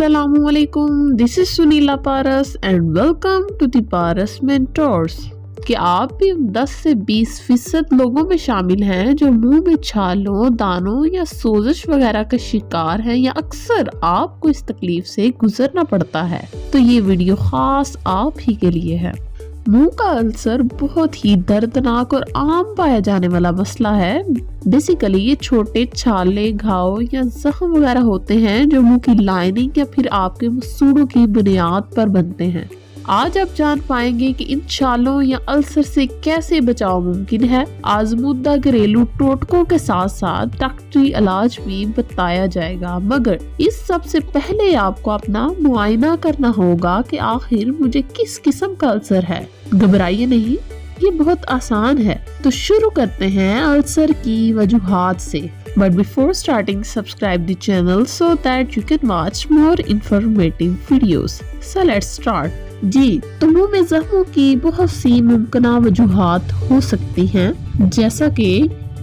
अस्सलामुअलैकुम, this is Sunila Paras and welcome to the Paras mentors. कि आप भी 10 से 20% लोगों में शामिल हैं जो मुंह में छालों, दानों या सोजिश वगैरह का शिकार हैं या अक्सर आपको इस तकलीफ से गुजरना पड़ता है, तो ये वीडियो खास आप ही के लिए है। मुंह का अल्सर बहुत ही दर्दनाक और आम पाया जाने वाला मसला है। बेसिकली ये छोटे छाले, घाव या जख्म वगैरह होते हैं जो मुंह की लाइनिंग या फिर आपके मसूड़ों की बुनियाद पर बनते हैं। आज आप जान पाएंगे कि इन छालों या अल्सर से कैसे बचाव मुमकिन है। आजमूदा घरेलू टोटकों के साथ साथ डॉक्टरी इलाज भी बताया जाएगा, मगर इस सब से पहले आपको अपना मुआयना करना होगा कि आखिर मुझे किस किस्म का अल्सर है। घबराइए नहीं, ये बहुत आसान है। तो शुरू करते हैं अल्सर की वजूहात से। But before starting, subscribe the channel so that you can watch more informative videos. So let's start. जी, तो मुंह में जख्मों की बहुत सी मुमकिना वजूहात हो सकती हैं, जैसा कि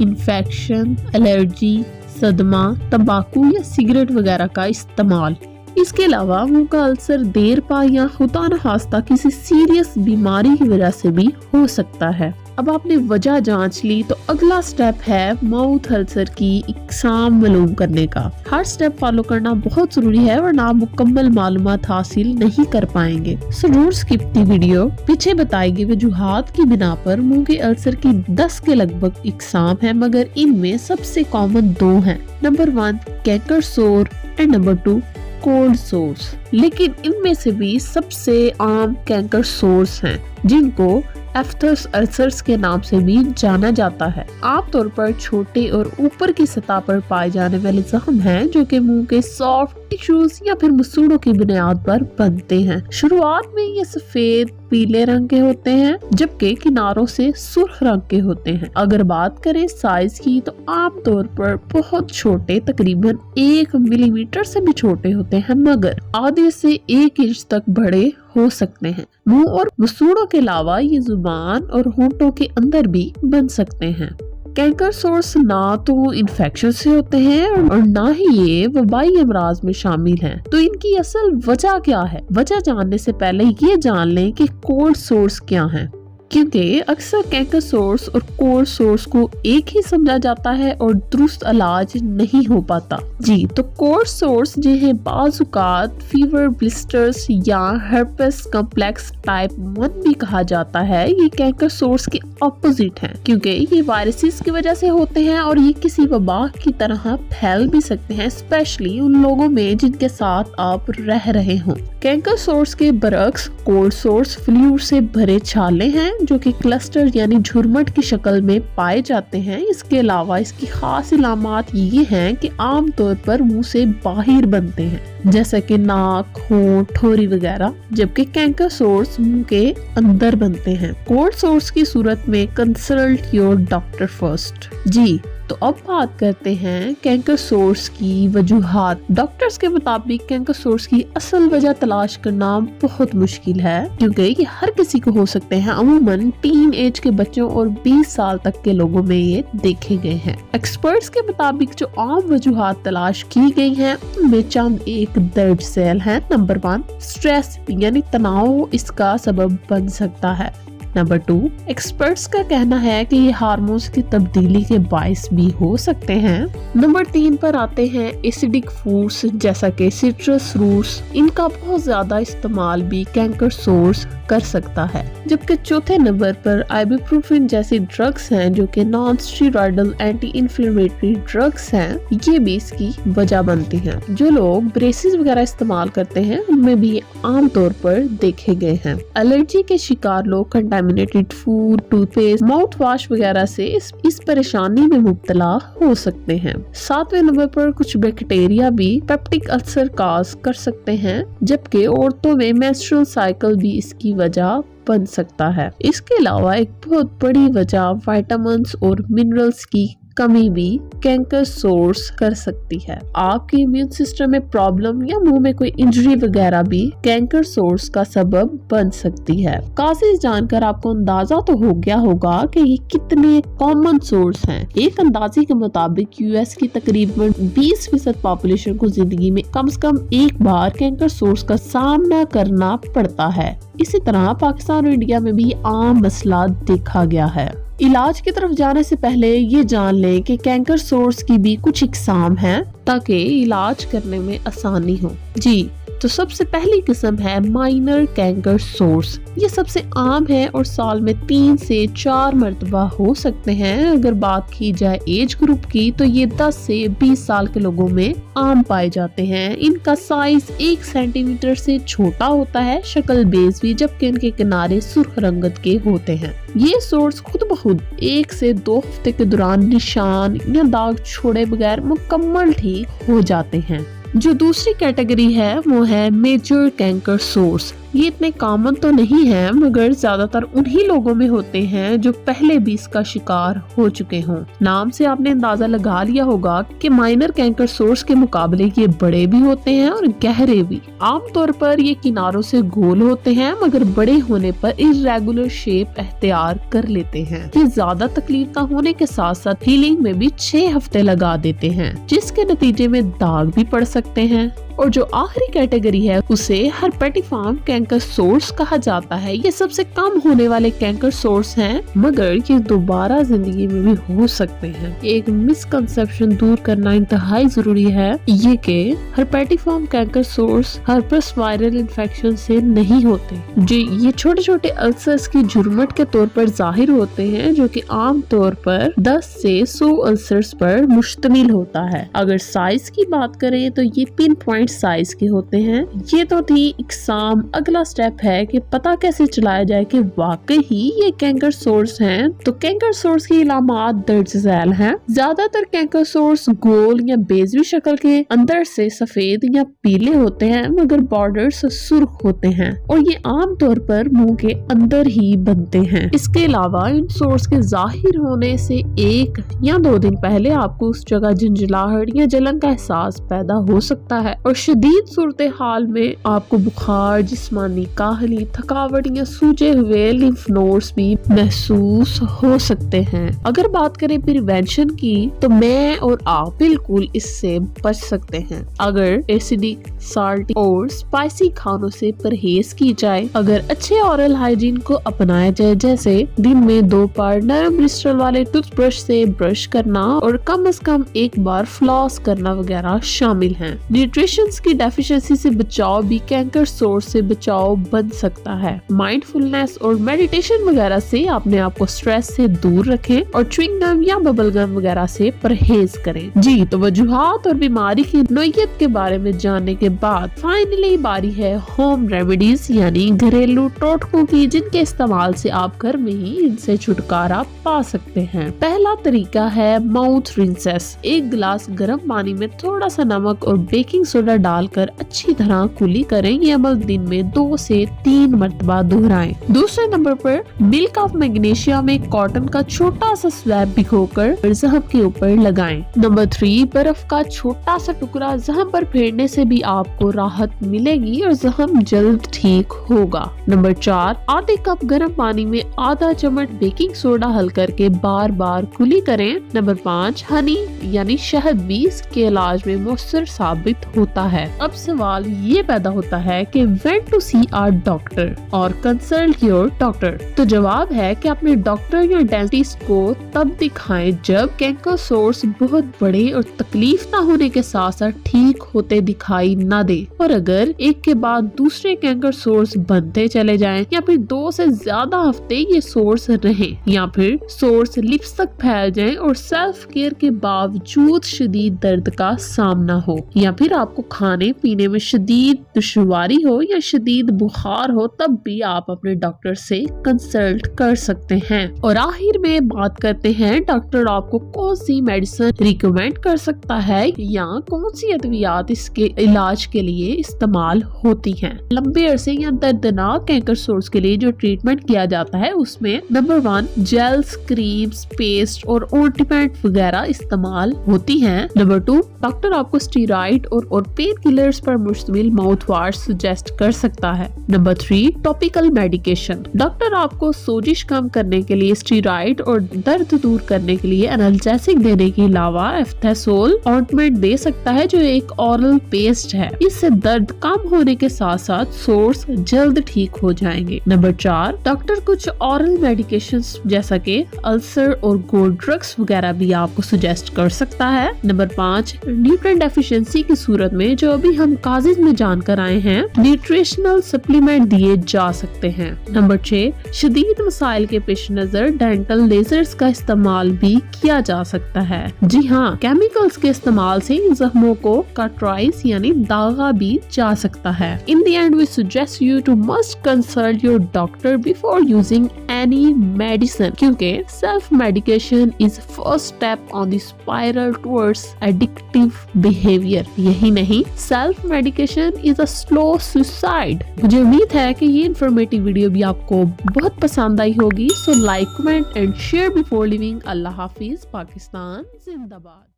इन्फेक्शन, एलर्जी, सदमा, तंबाकू या सिगरेट वगैरह का इस्तेमाल। इसके अलावा मुंह का अल्सर देर पा या खुदा न खास्ता किसी सीरियस बीमारी की वजह से भी हो सकता है। अब आपने वजह जांच ली तो अगला स्टेप है माउथ अल्सर की इकसाम मालूम करने का। हर स्टेप फॉलो करना बहुत जरूरी है वरना आप मुकम्मल मालूमात हासिल नहीं कर पाएंगे। So don't skip the video. पीछे बताई गई वजूहात की बिना पर मुंह के अल्सर की 10 के लगभग इकसाम है, मगर इनमें सबसे कॉमन 2 हैं। नंबर 1 कैंकर सोर एंड नंबर 2 कोल्ड सोर्स। लेकिन इनमें से भी सबसे आम कैंकर सोर्स हैं, जिनको एफ्थस अल्सर्स के नाम से भी जाना जाता है। आमतौर पर छोटे और ऊपर की सतह पर पाए जाने वाले जख्म हैं जो कि मुंह के सॉफ्ट टिश्यूज या फिर मसूड़ों की बुनियाद पर बनते हैं। शुरुआत में ये सफेद पीले रंग के होते हैं, जबकि किनारों से सुर्ख रंग के होते हैं। अगर बात करें साइज की तो आमतौर पर बहुत छोटे, तकरीबन 1 मिलीमीटर से भी छोटे होते हैं, मगर आधे से 1 इंच तक बड़े हो सकते हैं। मुंह और मसूड़ों के अलावा ये जुबान और होंठों के अंदर भी बन सकते हैं। कैंकर सोर्स ना तो इन्फेक्शन से होते हैं और ना ही ये वबाई अमराज में शामिल हैं। तो इनकी असल वजह क्या है? वजह जानने से पहले ये जान लें कि कोल्ड सोर्स क्या है, क्योंकि अक्सर कैंकर सोर्स और कोल्ड सोर्स को एक ही समझा जाता है और दुरुस्त इलाज नहीं हो पाता। जी, तो कोल्ड सोर्स जिन्हें बाजुकात फीवर, ब्लिस्टर्स या हर्पेस कॉम्प्लेक्स टाइप 1 भी कहा जाता है, ये कैंकर सोर्स के ऑपोजिट हैं, क्योंकि ये वायरसेस की वजह से होते हैं और ये किसी वबा की तरह फैल भी सकते हैं, स्पेशली उन लोगों में जिनके साथ आप रह रहे हों। कैंकर सोर्स के बरक्स कोल्ड सोर्स फ्लूइड से भरे छाले हैं जो कि क्लस्टर यानी झुरमट की शक्ल में पाए जाते हैं। इसके अलावा इसकी खास इलामात ये हैं कि आमतौर पर मुंह से बाहर बनते हैं, जैसे कि नाक, होंठ, ठोरी वगैरह, जबकि कैंकर सोर्स मुंह के अंदर बनते हैं। कोल्ड सोर्स की सूरत में कंसल्ट योर डॉक्टर फर्स्ट। जी, तो अब बात करते हैं कैंकर सोर्स की वजूहात। डॉक्टर्स के मुताबिक कैंकर सोर्स की असल वजह तलाश करना बहुत मुश्किल है, क्योंकि ये हर किसी को हो सकते हैं। अमूमन टीन एज के बच्चों और 20 साल तक के लोगों में ये देखे गए हैं। एक्सपर्ट्स के मुताबिक जो आम वजूहात तलाश की गई हैं उनमें चंद एक दर्ज सेल हैं। नंबर 1 स्ट्रेस यानी तनाव इसका सबब बन सकता है। नंबर 2 एक्सपर्ट्स का कहना है कि ये हार्मोन्स की तब्दीली के बायस भी हो सकते हैं। नंबर 3 पर आते हैं एसिडिक फूड्स जैसा कि सिट्रस फ्रूट्स। इनका बहुत ज्यादा इस्तेमाल भी कैंकर सोर्स कर सकता है। जबकि चौथे नंबर पर आइबुप्रोफेन जैसी ड्रग्स हैं जो कि non steroidal anti inflammatory drugs हैं, ये भी इसकी वजह बनती हैं। जो लोग ब्रेसेस वगैरह इस्तेमाल करते हैं उनमें भी आमतौर पर देखे गए हैं। एलर्जी के शिकार लोग contaminated food, toothpaste, mouth wash वगैरह से इस परेशानी में मुब्तला हो सकते हैं। 7वें नंबर पर कुछ बैक्टीरिया भी पेप्टिक अल्सर काज कर सकते हैं, जबकि औरतों में मेंस्ट्रुअल साइकिल भी इसकी वजह बन सकता है। इसके अलावा एक बहुत बड़ी वजह विटामिन्स और मिनरल्स की कमी भी कैंकर सोर्स कर सकती है। आपके इम्यून सिस्टम में प्रॉब्लम या मुंह में कोई इंजरी वगैरह भी कैंकर सोर्स का सबब बन सकती है। कासेस जानकर आपको अंदाजा तो हो गया होगा कि ये कितने कॉमन सोर्स हैं। एक अंदाजे के मुताबिक यूएस की तकरीबन 20% पॉपुलेशन को जिंदगी में कम से कम एक बार कैंकर सोर्स का सामना करना पड़ता है। इसी तरह पाकिस्तान और इंडिया में भी आम मसला देखा गया है। इलाज की तरफ जाने से पहले ये जान लें कि कैंकर सोर्स की भी कुछ इकसाम हैं ताकि इलाज करने में आसानी हो। जी तो सबसे पहली किस्म है माइनर कैंकर सोर्स। ये सबसे आम है और साल में 3 से 4 मरतबा हो सकते हैं। अगर बात की जाए एज ग्रुप की तो ये 10 से 20 साल के लोगों में आम पाए जाते हैं। इनका साइज 1 सेंटीमीटर से छोटा होता है, शक्ल बेज़वी, जबकि इनके किनारे सुर्ख रंगत के होते हैं। ये सोर्स खुद ब खुद 1 से 2 हफ्ते के दौरान निशान या दाग छोड़े बगैर मुकम्मल ठीक हो जाते हैं। जो दूसरी कैटेगरी है वो है मेजर कैंकर सोर्स। ये इतने कॉमन तो नहीं है मगर ज्यादातर उन्हीं लोगों में होते हैं जो पहले भी इसका शिकार हो चुके हों। नाम से आपने अंदाजा लगा लिया होगा कि माइनर कैंकर सोर्स के मुकाबले ये बड़े भी होते हैं और गहरे भी। आमतौर पर ये किनारों से गोल होते हैं मगर बड़े होने पर इर्रेगुलर शेप अख्तियार कर लेते हैं। ये ज्यादा तकलीफ न होने के साथ साथ हीलिंग में भी 6 हफ्ते लगा देते हैं, जिसके नतीजे में दाग भी पड़ सकते हैं। और जो आखिरी कैटेगरी है उसे हर्पेटिफॉर्म कैंकर सोर्स कहा जाता है। ये सबसे कम होने वाले कैंकर सोर्स हैं मगर ये दोबारा जिंदगी में भी हो सकते हैं। एक मिसकंसेप्शन दूर करना इंतहाई जरूरी है, ये कि herpetiform canker source herpes viral infection से नहीं होते। जी ये छोटे छोटे अल्सर्स की झुरमट के तौर पर जाहिर होते हैं जो कि आम तौर पर 10 से 100 अल्सर्स पर मुश्तमिल होता है। अगर साइज की बात करें तो ये पिन पॉइंट साइज के होते हैं। ये तो थी इकसाम। अगला स्टेप है कि पता कैसे चलाया जाए कि वाकई ही ये कैंकर सोर्स हैं। तो कैंकर सोर्स की इलामात दर्ज झैल हैं। ज्यादातर कैंकर सोर्स गोल या बेज़वी शक्ल के, अंदर से सफेद या पीले होते हैं मगर बॉर्डर्स सुर्ख होते हैं और ये आम तौर पर मुंह के अंदर ही बनते हैं। इसके अलावा इन सोर्स के जाहिर होने से 1 या 2 दिन पहले आपको उस जगह झंझलाहट या जलन का एहसास पैदा हो सकता है और शदीद सूरत हाल में आपको बुखार, जिस्मानी काहली, थकावट या सूजे हुए लिम्फ नोड्स भी महसूस हो सकते हैं। अगर बात करें प्रिवेंशन की तो मैं और आप बिल्कुल इससे बच सकते हैं अगर एसिडिक, साल्टी और स्पाइसी खानों से परहेज की जाए। अगर अच्छे ओरल हाइजीन को अपनाया जाए, जैसे दिन में 2 बार नरम ब्रिस्टल वाले टूथब्रश से ब्रश करना और कम से कम 1 बार फ्लॉस करना वगैरह शामिल हैं। न्यूट्रिशन की डेफिशिएंसी से बचाव भी कैंकर सोर्स से बचाव बन सकता है। माइंडफुलनेस और मेडिटेशन वगैरह से अपने आप को स्ट्रेस से दूर रखें और च्युइंग गम या बबल गम वगैरह से परहेज करें। जी तो वजूहात और बीमारी की नोयत के बारे में जानने के बाद फाइनली बारी है होम रेमेडीज यानी घरेलू टोटकों की, जिनके इस्तेमाल से आप घर में ही इनसे छुटकारा पा सकते हैं। पहला तरीका है माउथ रिंसेस। 1 गिलास गर्म पानी में थोड़ा सा नमक और बेकिंग सोडा डालकर अच्छी तरह कुली करें। ये अमल दिन में 2 से 3 मरतबा दोहराएं। दूसरे नंबर पर मिल्क ऑफ मैग्नीशियम में कॉटन का छोटा सा स्वैब भिगोकर जख्म के ऊपर लगाएं। नंबर 3 बर्फ का छोटा सा टुकड़ा जख्म पर फेरने से भी आपको राहत मिलेगी और जख्म जल्द ठीक होगा। नंबर 4 आधे कप गर्म पानी में आधा चम्मच बेकिंग सोडा हल करके बार बार कुली करें। नंबर 5 हनी यानी शहद भी इसके इलाज में मुअस्सर साबित होता है। अब सवाल ये पैदा होता है कि when to see our doctor और कंसल्ट योर डॉक्टर। तो जवाब है कि अपने डॉक्टर या डेंटिस्ट को तब दिखाएं जब कैंकर सोर्स बहुत बड़े और तकलीफ ना होने के साथ साथ ठीक होते दिखाई ना दे, और अगर एक के बाद दूसरे कैंकर सोर्स बनते चले जाएं या फिर 2 से ज्यादा हफ्ते ये सोर्स रहे या फिर सोर्स लिप्स तक फैल जाएं और सेल्फ केयर के बावजूद शदीद दर्द का सामना हो या फिर आपको کھانے پینے میں شدید دشواری ہو یا شدید بخار ہو تب بھی آپ اپنے ڈاکٹر سے کنسلٹ کر سکتے ہیں۔ اور آخر میں بات کرتے ہیں ڈاکٹر آپ کو کون سی میڈیسن ریکمینڈ کر سکتا ہے یا کون سی ادویات اس کے علاج کے لیے استعمال ہوتی ہیں۔ لمبے عرصے یا دردناک کینکر سورس کے لیے جو ٹریٹمنٹ کیا جاتا ہے اس میں نمبر 1 جیلز، کریمز، پیسٹ اور اونٹمنٹ وغیرہ استعمال ہوتی ہیں۔ نمبر 2 ڈاکٹر آپ کو اسٹیرائڈ اور پین کلرز پر مشتمل ماؤتھ واش سجیسٹ کر سکتا ہے۔ نمبر 3 ٹاپیکل میڈیکیشن، ڈاکٹر آپ کو سوزش کم کرنے کے لیے اسٹیرائڈ اور درد دور کرنے کے لیے انالجیسک دینے کے علاوہ ایفتھیسول آئنٹمنٹ دے سکتا ہے جو ایک اورل پیسٹ ہے۔ اس سے درد کم ہونے کے ساتھ ساتھ سورس جلد ٹھیک ہو جائیں گے۔ نمبر 4 ڈاکٹر کچھ اورل میڈیکیشنز جیسا کہ السر اور گول ڈرگس وغیرہ بھی آپ کو سجیسٹ کر سکتا ہے۔ نمبر 5 نیوٹرینٹ ڈیفیشنسی کی صورت میں جو ابھی ہم کازز میں جان کر آئے ہیں نیوٹریشنل سپلیمنٹ دیے جا سکتے ہیں۔ نمبر 6 شدید مسائل کے پیش نظر ڈینٹل لیزرز کا استعمال بھی کیا جا سکتا ہے۔ جی ہاں، کیمیکلز کے استعمال سے ان زخموں کو کاٹرائز یعنی داغا بھی جا سکتا ہے۔ In the end, we suggest you to must consult your doctor before using any medicine کیونکہ self medication is first step on the spiral towards addictive behavior۔ یہی نہیں، self medication is a slow suicide۔ مجھے امید ہے کہ یہ informative video بھی آپ کو بہت پسند آئی ہوگی۔ So like, comment and share before leaving۔ اللہ حافظ۔ پاکستان زندہ باد۔